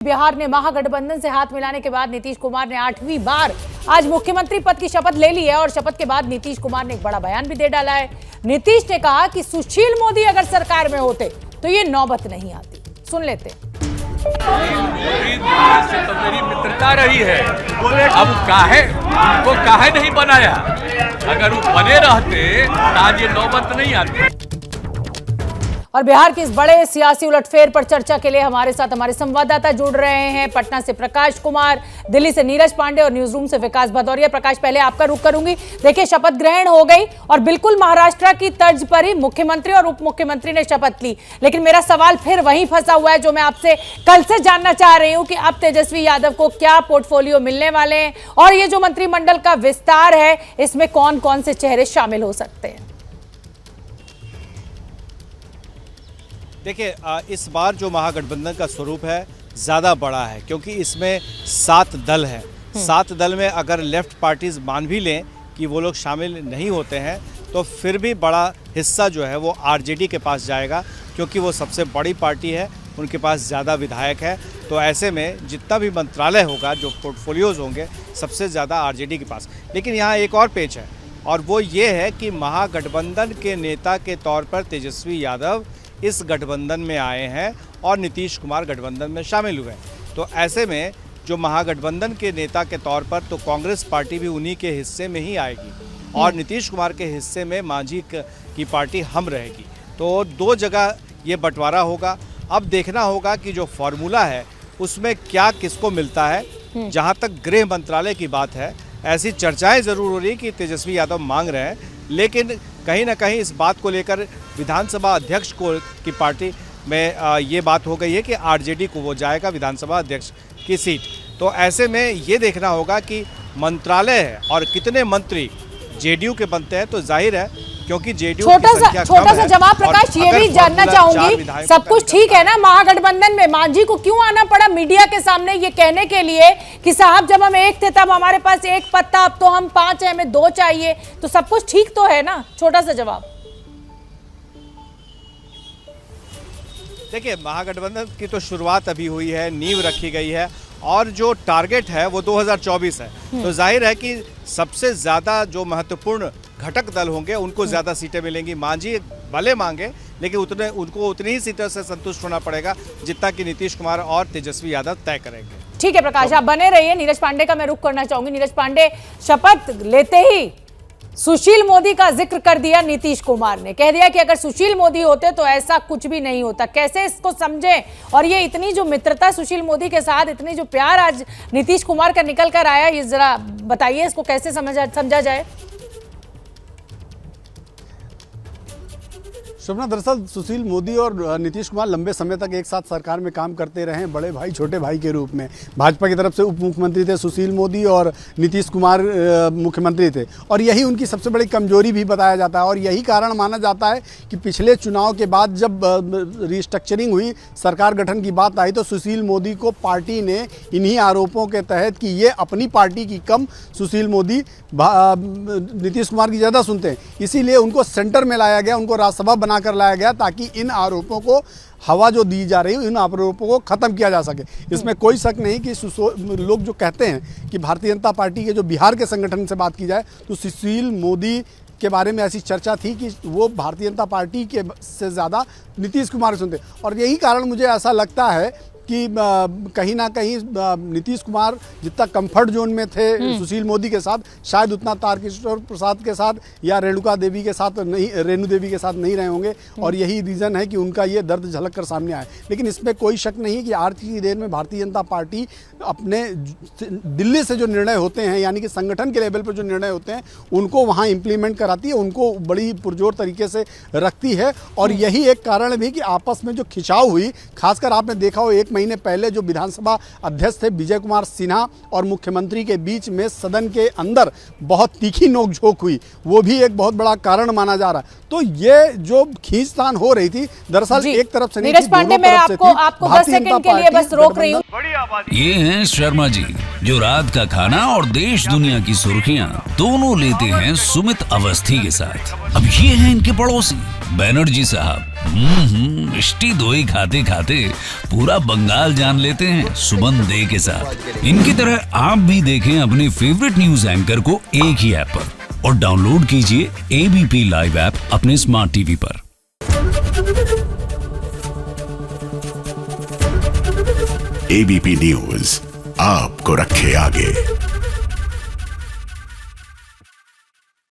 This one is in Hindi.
बिहार ने महागठबंधन से हाथ मिलाने के बाद नीतीश कुमार ने 8वीं बार आज मुख्यमंत्री पद की शपथ ले ली है और शपथ के बाद नीतीश कुमार ने एक बड़ा बयान भी दे डाला है। नीतीश ने कहा कि सुशील मोदी अगर सरकार में होते तो ये नौबत नहीं आती। सुन लेते। से तो मेरी मित्रता रही है, अब काहे नहीं बनाया। अगर वो बने रहते तो आज ये नौबत नहीं आती। और बिहार की इस बड़े सियासी उलटफेर पर चर्चा के लिए हमारे साथ हमारे संवाददाता जुड़ रहे हैं। पटना से प्रकाश कुमार, दिल्ली से नीरज पांडे और न्यूज रूम से विकास भदौरिया। प्रकाश, पहले आपका रुख करूंगी। देखिए, शपथ ग्रहण हो गई और बिल्कुल महाराष्ट्र की तर्ज पर ही मुख्यमंत्री और उप मुख्यमंत्री ने शपथ ली, लेकिन मेरा सवाल फिर वहीं फंसा हुआ है जो मैं आपसे कल से जानना चाह रही हूं कि अब तेजस्वी यादव को क्या पोर्टफोलियो मिलने वाले हैं और ये जो मंत्रिमंडल का विस्तार है इसमें कौन कौन से चेहरे शामिल हो सकते हैं। देखिए, इस बार जो महागठबंधन का स्वरूप है ज़्यादा बड़ा है, क्योंकि इसमें 7 दल हैं। 7 दल में अगर लेफ्ट पार्टीज मान भी लें कि वो लोग शामिल नहीं होते हैं तो फिर भी बड़ा हिस्सा जो है वो आरजेडी के पास जाएगा, क्योंकि वो सबसे बड़ी पार्टी है, उनके पास ज़्यादा विधायक है। तो ऐसे में जितना भी मंत्रालय होगा, जो पोर्टफोलियोज होंगे, सबसे ज़्यादा आरजेडी के पास। लेकिन यहाँ एक और पेच है और वो ये है कि महागठबंधन के नेता के तौर पर तेजस्वी यादव इस गठबंधन में आए हैं और नीतीश कुमार गठबंधन में शामिल हुए हैं। तो ऐसे में जो महागठबंधन के नेता के तौर पर तो कांग्रेस पार्टी भी उन्हीं के हिस्से में ही आएगी और नीतीश कुमार के हिस्से में मांझी की पार्टी हम रहेगी। तो 2 जगह ये बंटवारा होगा। अब देखना होगा कि जो फॉर्मूला है उसमें क्या किसको मिलता है। जहाँ तक गृह मंत्रालय की बात है, ऐसी चर्चाएं ज़रूर हो रही कि तेजस्वी यादव मांग रहे हैं, लेकिन कहीं ना कहीं इस बात को लेकर विधानसभा अध्यक्ष की पार्टी में ये बात हो गई है कि आरजेडी को वो जाएगा विधानसभा अध्यक्ष की सीट। तो ऐसे में ये देखना होगा कि मंत्रालय है और कितने मंत्री जेडीयू के बनते हैं। तो जाहिर है, क्योंकि जेडीयू छोटा सा जवाब प्रकाश, ये भी जानना चाहूंगी, सब कुछ ठीक है ना महागठबंधन में, मांझी को क्यों आना पड़ा मीडिया के सामने ये कहने के लिए कि साहब जब हम एक थे तब हमारे पास 1 पत्ता, अब तो हम 5 हैं, हमें 2 चाहिए। तो सब कुछ ठीक तो है ना? छोटा सा जवाब। देखिए, महागठबंधन की तो शुरुआत अभी हुई है, नींव रखी गई है और जो टारगेट है वो 2024 है। तो जाहिर है कि सबसे ज़्यादा जो महत्वपूर्ण घटक दल होंगे उनको ज़्यादा सीटें मिलेंगी। मांझी भले मांगे, लेकिन उनको उतनी ही सीटों से संतुष्ट होना पड़ेगा जितना कि नीतीश कुमार और तेजस्वी यादव तय करेंगे। ठीक है प्रकाश, आप बने रहिए। नीरज पांडे का मैं रुख करना चाहूंगी। नीरज पांडे, शपथ लेते ही सुशील मोदी का जिक्र कर दिया नीतीश कुमार ने, कह दिया कि अगर सुशील मोदी होते तो ऐसा कुछ भी नहीं होता। कैसे इसको समझें? और ये इतनी जो मित्रता सुशील मोदी के साथ, इतनी जो प्यार आज नीतीश कुमार का निकल कर आया, ये जरा बताइए, इसको कैसे समझा जाए? शुभना, दरअसल सुशील मोदी और नीतीश कुमार लंबे समय तक एक साथ सरकार में काम करते रहे हैं, बड़े भाई छोटे भाई के रूप में। भाजपा की तरफ से उप मुख्यमंत्री थे सुशील मोदी और नीतीश कुमार मुख्यमंत्री थे, और यही उनकी सबसे बड़ी कमजोरी भी बताया जाता है। और यही कारण माना जाता है कि पिछले चुनाव के बाद जब रिस्ट्रक्चरिंग हुई, सरकार गठन की बात आई, तो सुशील मोदी को पार्टी ने इन्हीं आरोपों के तहत कि ये अपनी पार्टी की कम, सुशील मोदी नीतीश कुमार की ज़्यादा सुनते हैं, इसीलिए उनको सेंटर में लाया गया, उनको राज्यसभा बनाकर लाया गया ताकि इन आरोपों को हवा जो दी जा रही है, इन आरोपों को खत्म किया जा सके। इसमें कोई शक नहीं कि लोग जो कहते हैं कि भारतीय जनता पार्टी के जो बिहार के संगठन से बात की जाए तो सुशील मोदी के बारे में ऐसी चर्चा थी कि वो भारतीय जनता पार्टी के से ज़्यादा नीतीश कुमार सुनते, और यही कारण मुझे ऐसा लगता है कि कहीं ना कहीं नीतीश कुमार जितना कंफर्ट जोन में थे सुशील मोदी के साथ, शायद उतना तारकिशोर प्रसाद के साथ या रेणुका देवी के साथ नहीं, रेणु देवी के साथ नहीं रहे होंगे, और यही रीज़न है कि उनका ये दर्द झलक कर सामने आए। लेकिन इसमें कोई शक नहीं कि आज की देर में भारतीय जनता पार्टी अपने दिल्ली से जो निर्णय होते हैं, यानी कि संगठन के लेवल पर जो निर्णय होते हैं, उनको वहाँ इम्प्लीमेंट कराती है, उनको बड़ी पुरजोर तरीके से रखती है। और यही एक कारण भी कि आपस में जो खिंचाव हुई, खासकर आपने देखा हो 1 महीने पहले जो विधानसभा अध्यक्ष थे विजय कुमार सिन्हा और मुख्यमंत्री के बीच में सदन के अंदर बहुत तीखी नोकझोंक हुई, वो भी एक बहुत बड़ा कारण माना जा रहा है। तो ये जो खींचतान हो रही थी, दरअसल एक तरफ से नहीं थी, दोनों तरफ से थी। आपको 10 सेकंड के लिए बस रोक रही हूँ। ये हैं शर्मा जी, जो रात का खाना और देश दुनिया की सुर्खियां दोनों लेते हैं सुमित अवस्थी के साथ। अब ये हैं इनके पड़ोसी बनर्जी साहब, मिष्टी दोई खाते खाते पूरा बंगाल जान लेते हैं सुमन दे के साथ। इनकी तरह आप भी देखें अपने फेवरेट न्यूज एंकर को एक ही ऐप पर और डाउनलोड कीजिए एबीपी लाइव ऐप अपने स्मार्ट टीवी पर। एबीपी न्यूज आपको रखे आगे।